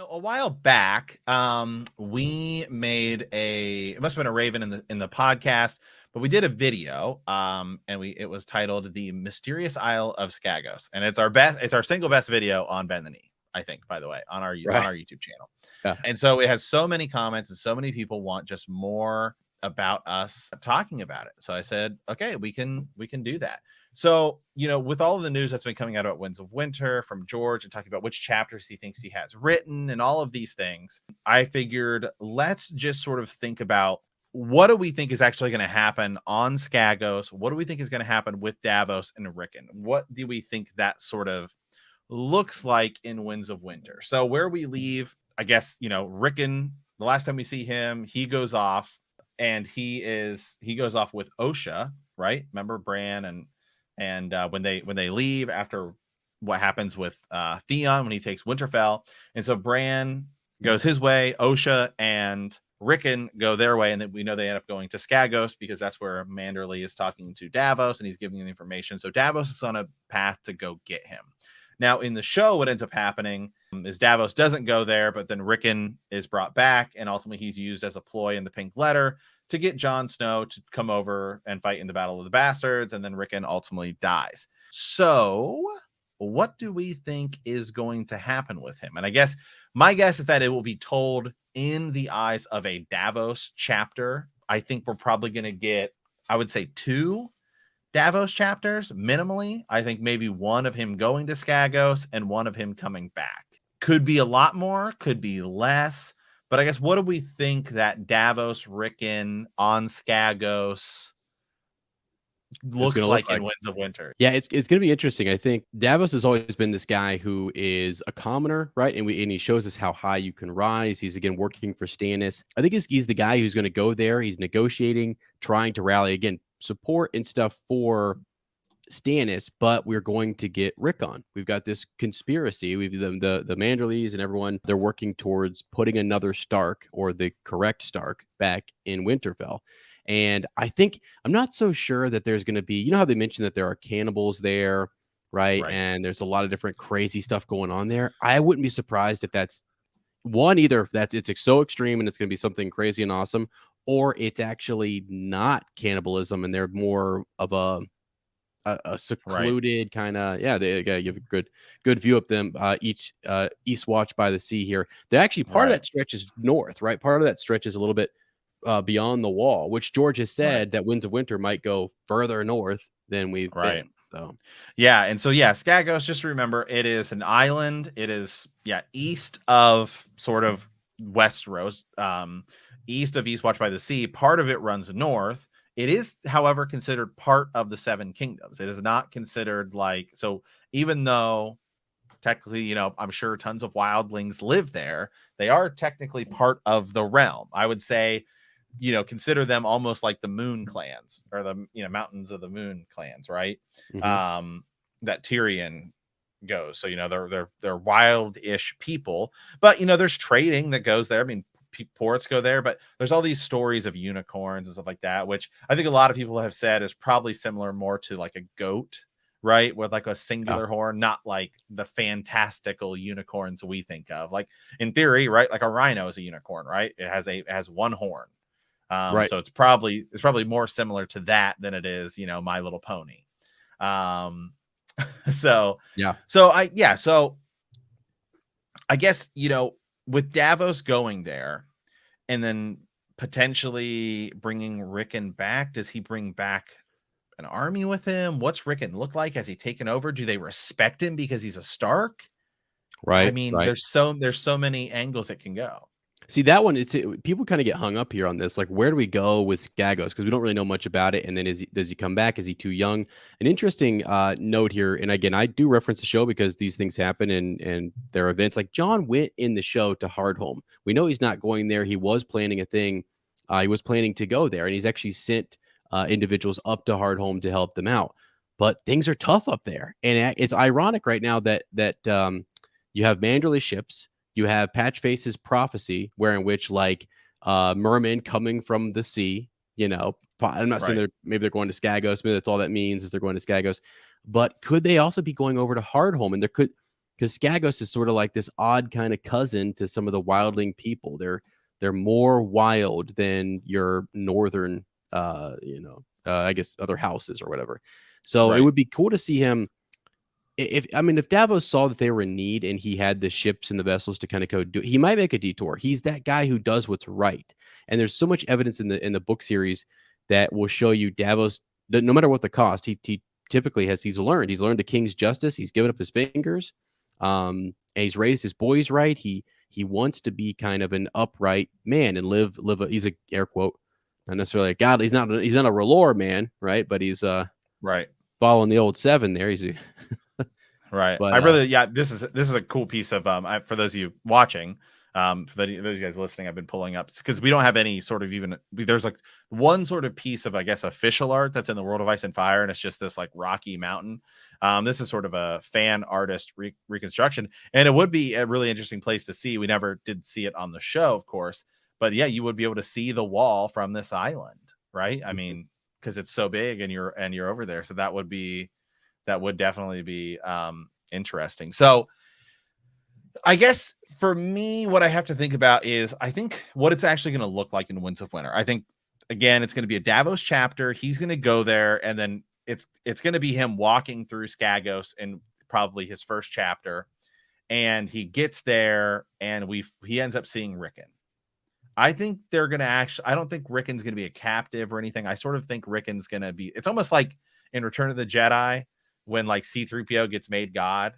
a while back, we made it must have been a Raven in the podcast, but we did a video, and it was titled "The Mysterious Isle of Skagos," and it's our single best video on Bend the Knee, I think, by the way, on our YouTube channel. Yeah. And so it has so many comments and so many people want just more about us talking about it. So I said, okay, we can do that. So, with all of the news that's been coming out about Winds of Winter from George and talking about which chapters he thinks he has written and all of these things, I figured let's just sort of think about what do we think is actually going to happen on Skagos? What do we think is going to happen with Davos and Rickon? What do we think that sort of looks like in Winds of Winter? So where we leave, I guess, Rickon, the last time we see him, he goes off and he goes off with Osha, right? Remember Bran and when they leave after what happens with Theon when he takes Winterfell. And so Bran goes his way, Osha and Rickon go their way, and then we know they end up going to Skagos because that's where Manderley is talking to Davos and he's giving the information. So Davos is on a path to go get him. Now in the show, what ends up happening is Davos doesn't go there, but then Rickon is brought back, and ultimately he's used as a ploy in the Pink Letter to get Jon Snow to come over and fight in the Battle of the Bastards, and then Rickon ultimately dies. So what do we think is going to happen with him? And I guess my guess is that it will be told in the eyes of a Davos chapter. I think we're probably going to get, I would say, 2 Davos chapters minimally. I think maybe one of him going to Skagos and one of him coming back. Could be a lot more, could be less. But I guess what do we think that Davos Rickon on Skagos looks like in Winds of Winter? Yeah, it's going to be interesting. I think Davos has always been this guy who is a commoner, right? And he shows us how high you can rise. He's again working for Stannis. I think he's the guy who's going to go there. He's negotiating, trying to rally again support and stuff for Stannis, but we're going to get Rickon. We've got this conspiracy. We've the Manderleys and everyone. They're working towards putting another Stark, or the correct Stark, back in Winterfell. And I think I'm not so sure that there's going to be. You know how they mentioned that there are cannibals there, right? And there's a lot of different crazy stuff going on there. I wouldn't be surprised if that's one. Either it's so extreme and it's going to be something crazy and awesome, or it's actually not cannibalism and they're more of a secluded kind of, you have a good view of them, east watch by the sea here. They actually, part of that stretch is north, right? Part of that stretch is a little bit beyond the wall, which George has said that Winds of Winter might go further north than we've been. So Skagos, just remember, it is an island. It is east of sort of Westeros, east of Eastwatch by the Sea. Part of it runs north. It is, however, considered part of the Seven Kingdoms. It is not considered so even though technically, I'm sure tons of wildlings live there, they are technically part of the realm. I would say, consider them almost like the Moon clans, or the, Mountains of the Moon clans, right? Mm-hmm. That Tyrion goes. So, they're wild-ish people, but, there's trading that goes there. I mean, ports go there, but there's all these stories of unicorns and stuff like that, which I think a lot of people have said is probably similar more to like a goat, right? With like a singular horn, not like the fantastical unicorns we think of. Like in theory, right? Like a rhino is a unicorn, right? It has one horn. Right. So it's probably more similar to that than it is, My Little Pony. So I guess, with Davos going there and then potentially bringing Rickon back, does he bring back an army with him? What's Rickon look like? Has he taken over? Do they respect him because he's a Stark? Right. I mean, there's so many angles it can go. See, that one, people kind of get hung up here on this. Like, where do we go with Skagos? Because we don't really know much about it. And then does he come back? Is he too young? An interesting note here. And again, I do reference the show because these things happen and there are events. Like Jon went in the show to Hardhome. We know he's not going there. He was planning a thing. He was planning to go there. And he's actually sent individuals up to Hardhome to help them out. But things are tough up there. And it's ironic right now that you have Manderley ships. You have Patchface's prophecy, in which mermen coming from the sea, I'm not saying maybe they're going to Skagos. Maybe that's all that means is they're going to Skagos. But could they also be going over to Hardhome? And because Skagos is sort of like this odd kind of cousin to some of the wildling people. They're more wild than your northern, I guess other houses or whatever. So it Right. would be cool to see him. If Davos saw that they were in need and he had the ships and the vessels to kind of go do, he might make a detour. He's that guy who does what's right. And there's so much evidence in the book series that will show you Davos, that no matter what the cost, he typically he's learned the king's justice. He's given up his fingers. And he's raised his boys right. He wants to be kind of an upright man and he's a air quote, not necessarily a god. He's not a R'hllor man, right? But he's Right. following the old seven there. Right. But I really, yeah, this is a cool piece of for those of you watching, for those of you guys listening, I've been pulling up because we don't have any sort of there's like one sort of piece of, I guess, official art that's in the World of Ice and Fire, and it's just this like rocky mountain. This is sort of a fan artist reconstruction, and it would be a really interesting place to see. We never did see it on the show, of course, but yeah, you would be able to see the wall from this island, right? I mean, because it's so big and you're over there, so that would definitely be interesting. So I guess for me, what I have to think about is I think what it's actually going to look like in Winds of Winter. I think, again, it's going to be a Davos chapter. He's going to go there, and then it's going to be him walking through Skagos in probably his first chapter. And he gets there, and he ends up seeing Rickon. I think they're going to I don't think Rickon's going to be a captive or anything. I sort of think Rickon's going to be, it's almost like in Return of the Jedi when like C-3PO gets made God.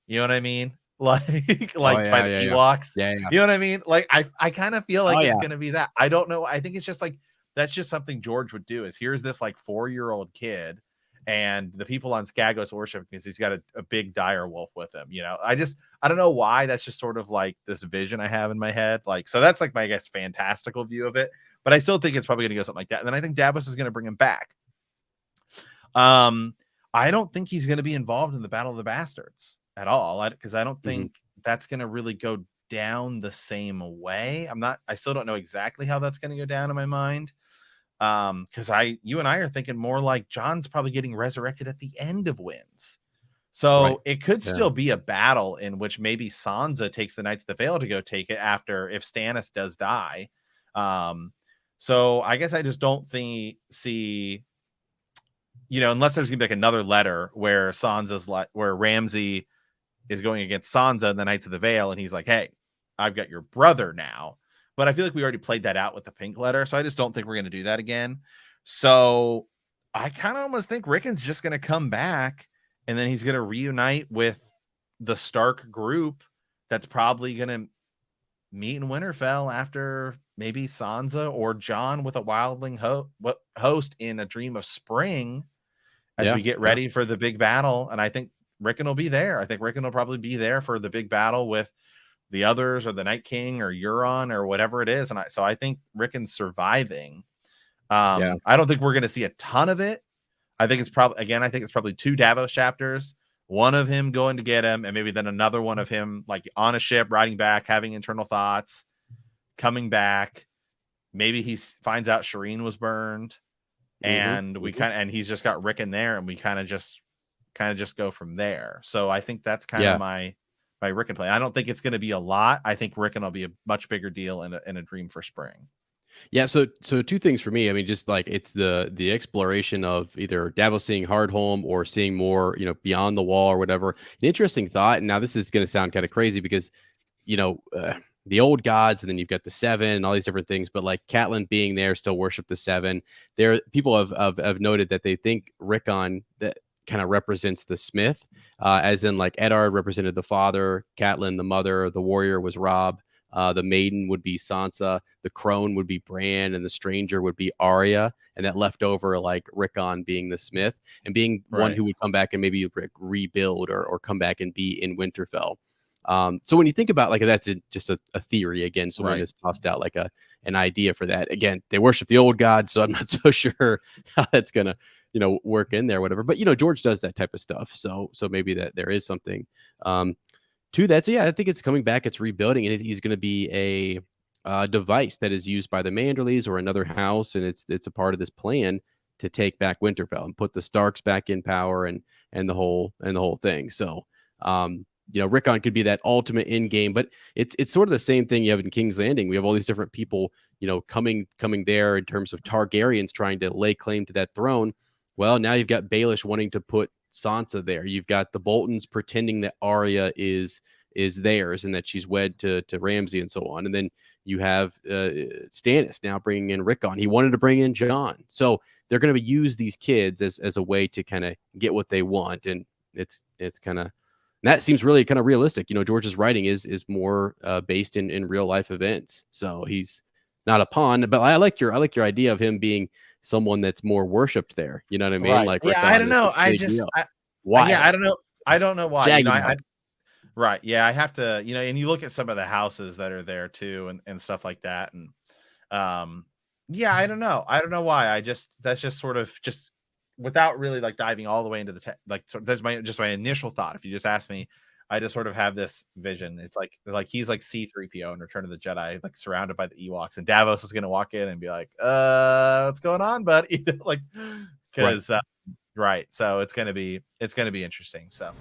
You know what I mean? Like, Oh by yeah, the yeah, yeah, Ewoks. yeah, yeah. You know what I mean? Like, I kind of feel Oh like it's yeah, going to be that. I don't know. I think it's just like, that's just something George would do is here's this like 4-year-old kid and the people on Skagos worship because he's got a big dire wolf with him. I don't know why. That's just sort of like this vision I have in my head. Like, so that's like my, I guess, fantastical view of it. But I still think it's probably going to go something like that. And then I think Davos is going to bring him back. I don't think he's going to be involved in the Battle of the Bastards at all, because I don't think that's going to really go down the same way. I still don't know exactly how that's going to go down in my mind. Because you and I are thinking more like John's probably getting resurrected at the end of Winds. right. So it could Yeah, still be a battle in which maybe Sansa takes the Knights of the Vale to go take it after if Stannis does die. So I guess I just don't see, unless there's gonna be like another letter where where Ramsay is going against Sansa and the Knights of the Vale, and he's like, "Hey, I've got your brother now." But I feel like we already played that out with the pink letter, so I just don't think we're gonna do that again. So I kind of almost think Rickon's just gonna come back, and then he's gonna reunite with the Stark group that's probably gonna meet in Winterfell after maybe Sansa or John with a wildling host in A Dream of Spring as yeah, we get yeah, ready for the big battle. And I think Rickon will be there. I think Rickon will probably be there for the big battle with the others or the Night King or Euron or whatever it is. So I think Rickon's surviving. yeah. I don't think we're going to see a ton of it. I think it's probably 2 Davos chapters, one of him going to get him, and maybe then another one of him like on a ship, riding back, having internal thoughts, coming back. Maybe he finds out Shireen was burned, and and he's just got Rickon there, and we kind of just go from there. So I think that's kind of Yeah. my Rickon play. I don't think it's going to be a lot. I think Rickon will be a much bigger deal in a Dream for Spring. Yeah, so two things for me. I mean, just like it's the exploration of either Davos seeing Hardhome or seeing more, beyond the wall or whatever. An interesting thought. And now this is going to sound kind of crazy because, you know, uh, the old gods, and then you've got the seven and all these different things. But like Catelyn being there, still worship the seven. There, people have noted that they think Rickon that kind of represents the Smith, as in like Eddard represented the father, Catelyn the mother, the warrior was Robb. The maiden would be Sansa, the crone would be Bran, and the stranger would be Arya. And that left over like Rickon being the Smith and being one Right. who would come back and maybe rebuild or come back and be in Winterfell. So when you think about like that's just a theory again, someone Right. has tossed out like an idea for that. Again, they worship the old gods, so I'm not so sure how that's gonna work in there, whatever. But George does that type of stuff, so maybe that there is something to that. So yeah, I think it's coming back, it's rebuilding, and he's going to be a device that is used by the Manderleys or another house, and it's a part of this plan to take back Winterfell and put the Starks back in power and the whole thing. So Rickon could be that ultimate end game, but it's sort of the same thing you have in King's Landing. We have all these different people, coming there in terms of Targaryens trying to lay claim to that throne. Well, now you've got Baelish wanting to put Sansa there. You've got the Boltons pretending that Arya is theirs and that she's wed to Ramsay and so on. And then you have Stannis now bringing in Rickon. He wanted to bring in Jon. So they're going to use these kids as a way to kind of get what they want. And it's kind of, that seems really kind of realistic. George's writing is more based in real life events. So he's not a pawn, but I like your idea of him being someone that's more worshipped there. You know what I mean? Right. Like, Yeah, I don't know. Why? Yeah, I don't know. I don't know why. Shaggy Right. Yeah, I have to, and you look at some of the houses that are there too and stuff like that. And yeah, I don't know. I don't know why. That's just sort of just without really like diving all the way into the that's my initial thought. If you just ask me, I just sort of have this vision. It's like he's like C-3PO in Return of the Jedi, like surrounded by the Ewoks, and Davos is gonna walk in and be like, what's going on, bud? Like, because right. So it's gonna be interesting. So